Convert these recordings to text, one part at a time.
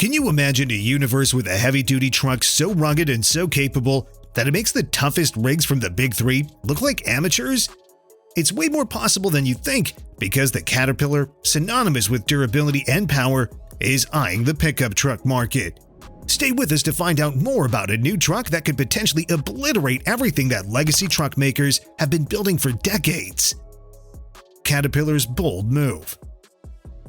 Can you imagine a universe with a heavy-duty truck so rugged and so capable that it makes the toughest rigs from the big three look like amateurs? It's way more possible than you think, because the Caterpillar, synonymous with durability and power, is eyeing the pickup truck market. Stay with us to find out more about a new truck that could potentially obliterate everything that legacy truck makers have been building for decades. Caterpillar's bold move.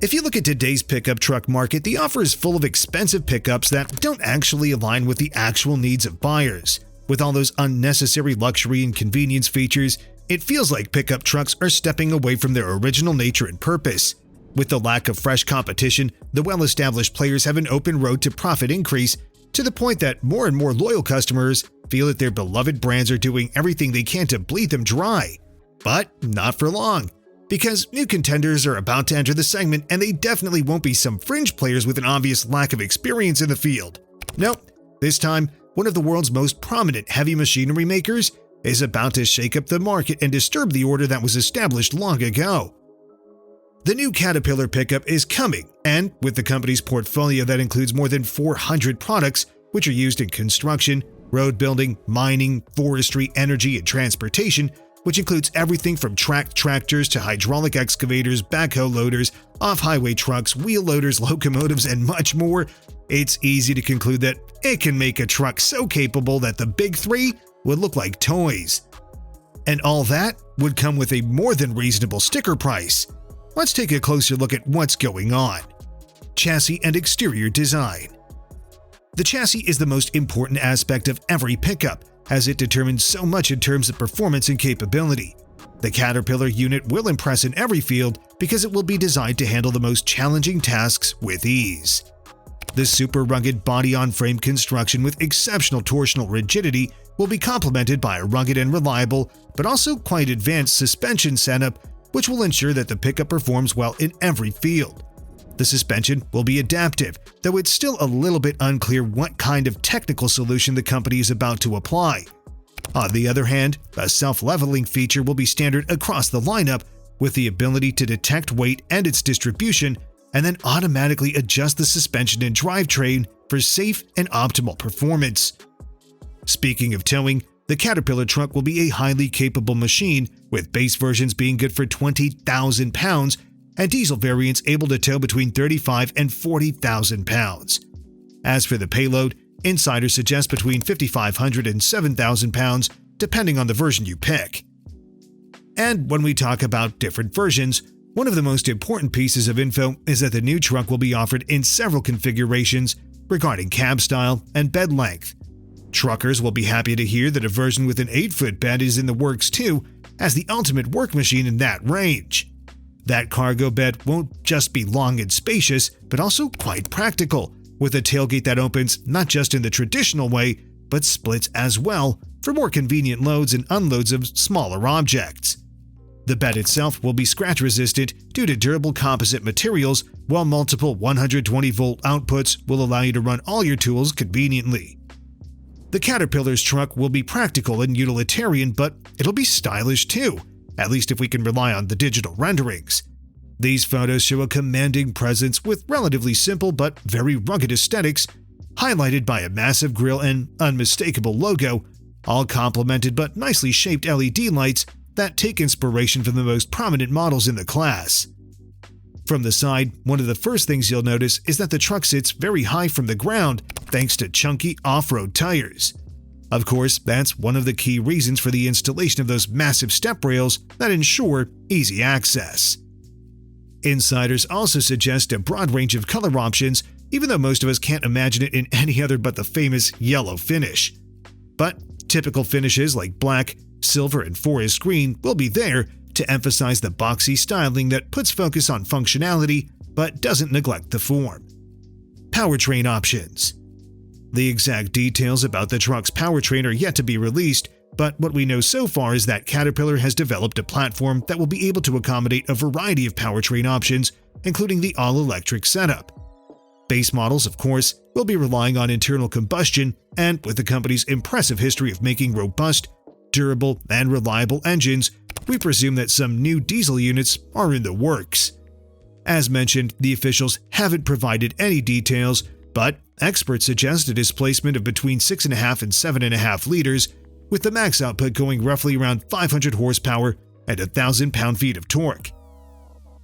If you look at today's pickup truck market, the offer is full of expensive pickups that don't actually align with the actual needs of buyers. With all those unnecessary luxury and convenience features, it feels like pickup trucks are stepping away from their original nature and purpose. With the lack of fresh competition, the well-established players have an open road to profit increase, to the point that more and more loyal customers feel that their beloved brands are doing everything they can to bleed them dry. But not for long, because new contenders are about to enter the segment, and they definitely won't be some fringe players with an obvious lack of experience in the field. Nope, this time, one of the world's most prominent heavy machinery makers is about to shake up the market and disturb the order that was established long ago. The new Caterpillar pickup is coming, and with the company's portfolio that includes more than 400 products, which are used in construction, road building, mining, forestry, energy, and transportation, which includes everything from tracked tractors to hydraulic excavators, backhoe loaders, off-highway trucks, wheel loaders, locomotives, and much more, it's easy to conclude that it can make a truck so capable that the big three would look like toys. And all that would come with a more than reasonable sticker price. Let's take a closer look at what's going on. Chassis and exterior design. The chassis is the most important aspect of every pickup, as it determines so much in terms of performance and capability. The Caterpillar unit will impress in every field because it will be designed to handle the most challenging tasks with ease. The super rugged body-on-frame construction with exceptional torsional rigidity will be complemented by a rugged and reliable, but also quite advanced suspension setup, which will ensure that the pickup performs well in every field. The suspension will be adaptive, though it's still a little bit unclear what kind of technical solution the company is about to apply. On the other hand, a self-leveling feature will be standard across the lineup, with the ability to detect weight and its distribution, and then automatically adjust the suspension and drivetrain for safe and optimal performance. Speaking of towing, the Caterpillar truck will be a highly capable machine, with base versions being good for 20,000 pounds and diesel variants able to tow between 35 and 40,000 pounds. As for the payload, insiders suggest between 5,500 and 7,000 pounds, depending on the version you pick. And when we talk about different versions, one of the most important pieces of info is that the new truck will be offered in several configurations regarding cab style and bed length. Truckers will be happy to hear that a version with an 8-foot bed is in the works too, as the ultimate work machine in that range. That cargo bed won't just be long and spacious, but also quite practical, with a tailgate that opens not just in the traditional way, but splits as well for more convenient loads and unloads of smaller objects. The bed itself will be scratch-resistant due to durable composite materials, while multiple 120-volt outputs will allow you to run all your tools conveniently. The Caterpillar's truck will be practical and utilitarian, but it'll be stylish too, at least if we can rely on the digital renderings. These photos show a commanding presence with relatively simple but very rugged aesthetics, highlighted by a massive grille and unmistakable logo, all complemented but nicely shaped LED lights that take inspiration from the most prominent models in the class. From the side, one of the first things you'll notice is that the truck sits very high from the ground thanks to chunky off-road tires. Of course, that's one of the key reasons for the installation of those massive step rails that ensure easy access. Insiders also suggest a broad range of color options, even though most of us can't imagine it in any other but the famous yellow finish. But typical finishes like black, silver, and forest green will be there to emphasize the boxy styling that puts focus on functionality but doesn't neglect the form. Powertrain options. The exact details about the truck's powertrain are yet to be released, but what we know so far is that Caterpillar has developed a platform that will be able to accommodate a variety of powertrain options, including the all-electric setup. Base models, of course, will be relying on internal combustion, and with the company's impressive history of making robust, durable, and reliable engines, we presume that some new diesel units are in the works. As mentioned, the officials haven't provided any details, but experts suggest a displacement of between 6.5 and 7.5 liters, with the max output going roughly around 500 horsepower and 1,000 pound-feet of torque.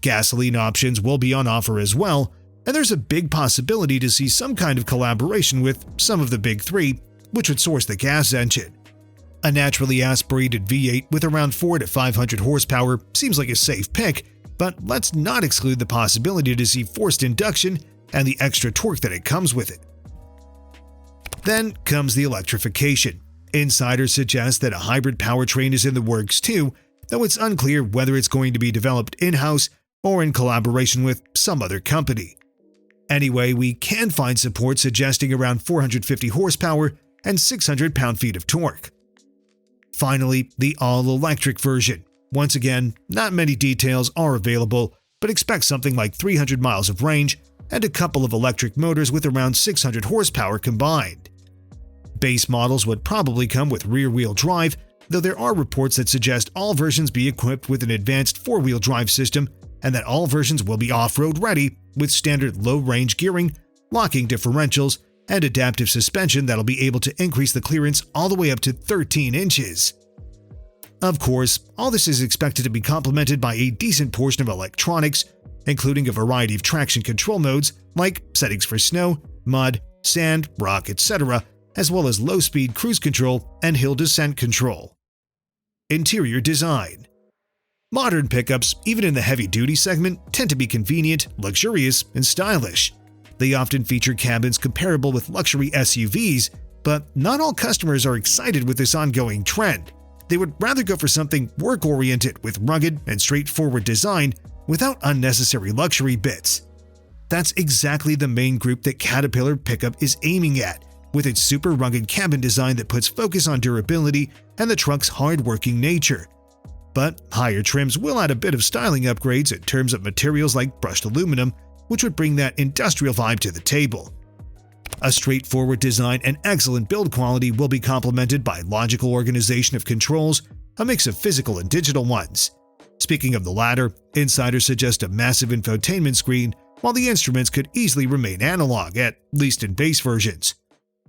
Gasoline options will be on offer as well, and there's a big possibility to see some kind of collaboration with some of the big three, which would source the gas engine. A naturally aspirated V8 with around 400 to 500 horsepower seems like a safe pick, but let's not exclude the possibility to see forced induction and the extra torque that it comes with it. Then comes the electrification. Insiders suggest that a hybrid powertrain is in the works too, though it's unclear whether it's going to be developed in-house or in collaboration with some other company. Anyway, we can find support suggesting around 450 horsepower and 600 pound-feet of torque. Finally, the all-electric version. Once again, not many details are available, but expect something like 300 miles of range and a couple of electric motors with around 600 horsepower combined. Base models would probably come with rear-wheel drive, though there are reports that suggest all versions be equipped with an advanced four-wheel drive system and that all versions will be off-road ready with standard low-range gearing, locking differentials, and adaptive suspension that'll be able to increase the clearance all the way up to 13 inches. Of course, all this is expected to be complemented by a decent portion of electronics, including a variety of traction control modes like settings for snow, mud, sand, rock, etc., as well as low-speed cruise control and hill descent control. Interior design. Modern pickups, even in the heavy-duty segment, tend to be convenient, luxurious, and stylish. They often feature cabins comparable with luxury SUVs, but not all customers are excited with this ongoing trend. They would rather go for something work-oriented with rugged and straightforward design without unnecessary luxury bits. That's exactly the main group that Caterpillar Pickup is aiming at, with its super rugged cabin design that puts focus on durability and the truck's hard-working nature. But higher trims will add a bit of styling upgrades in terms of materials like brushed aluminum, which would bring that industrial vibe to the table. A straightforward design and excellent build quality will be complemented by logical organization of controls, a mix of physical and digital ones. Speaking of the latter, insiders suggest a massive infotainment screen, while the instruments could easily remain analog, at least in base versions.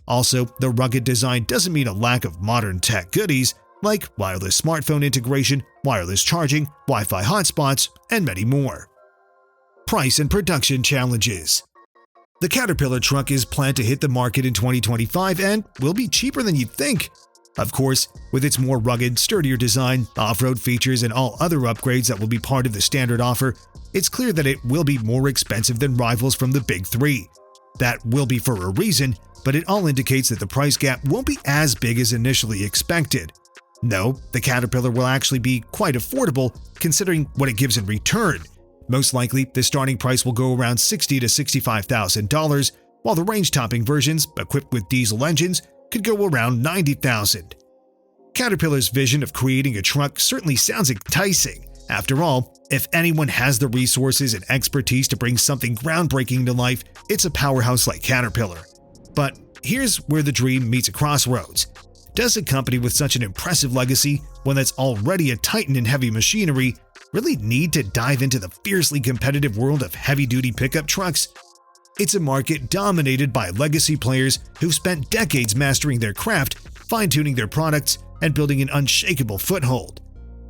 Also, the rugged design doesn't mean a lack of modern tech goodies like wireless smartphone integration, wireless charging, Wi-Fi hotspots, and many more. Price and production challenges. The Caterpillar truck is planned to hit the market in 2025 and will be cheaper than you'd think. Of course, with its more rugged, sturdier design, off-road features, and all other upgrades that will be part of the standard offer, it's clear that it will be more expensive than rivals from the big three. That will be for a reason, but it all indicates that the price gap won't be as big as initially expected. No, the Caterpillar will actually be quite affordable considering what it gives in return. Most likely, the starting price will go around $60,000 to $65,000, while the range-topping versions, equipped with diesel engines, could go around $90,000. Caterpillar's vision of creating a truck certainly sounds enticing. After all, if anyone has the resources and expertise to bring something groundbreaking to life, it's a powerhouse like Caterpillar. But here's where the dream meets a crossroads. Does a company with such an impressive legacy, one that's already a titan in heavy machinery, really need to dive into the fiercely competitive world of heavy-duty pickup trucks? It's a market dominated by legacy players who've spent decades mastering their craft, fine-tuning their products, and building an unshakable foothold.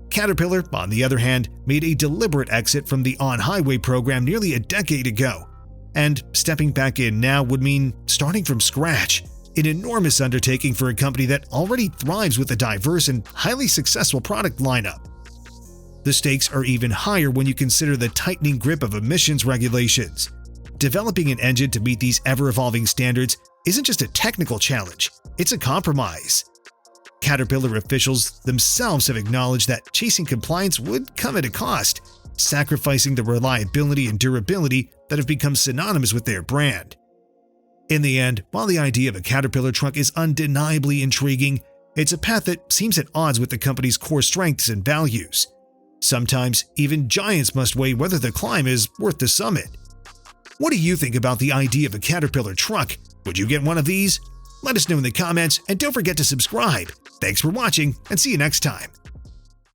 Caterpillar, on the other hand, made a deliberate exit from the on-highway program nearly a decade ago. And stepping back in now would mean starting from scratch, an enormous undertaking for a company that already thrives with a diverse and highly successful product lineup. The stakes are even higher when you consider the tightening grip of emissions regulations. Developing an engine to meet these ever-evolving standards isn't just a technical challenge, it's a compromise. Caterpillar officials themselves have acknowledged that chasing compliance would come at a cost, sacrificing the reliability and durability that have become synonymous with their brand. In the end, while the idea of a Caterpillar truck is undeniably intriguing, it's a path that seems at odds with the company's core strengths and values. Sometimes, even giants must weigh whether the climb is worth the summit. What do you think about the idea of a Caterpillar truck? Would you get one of these? Let us know in the comments, and don't forget to subscribe. Thanks for watching, and see you next time.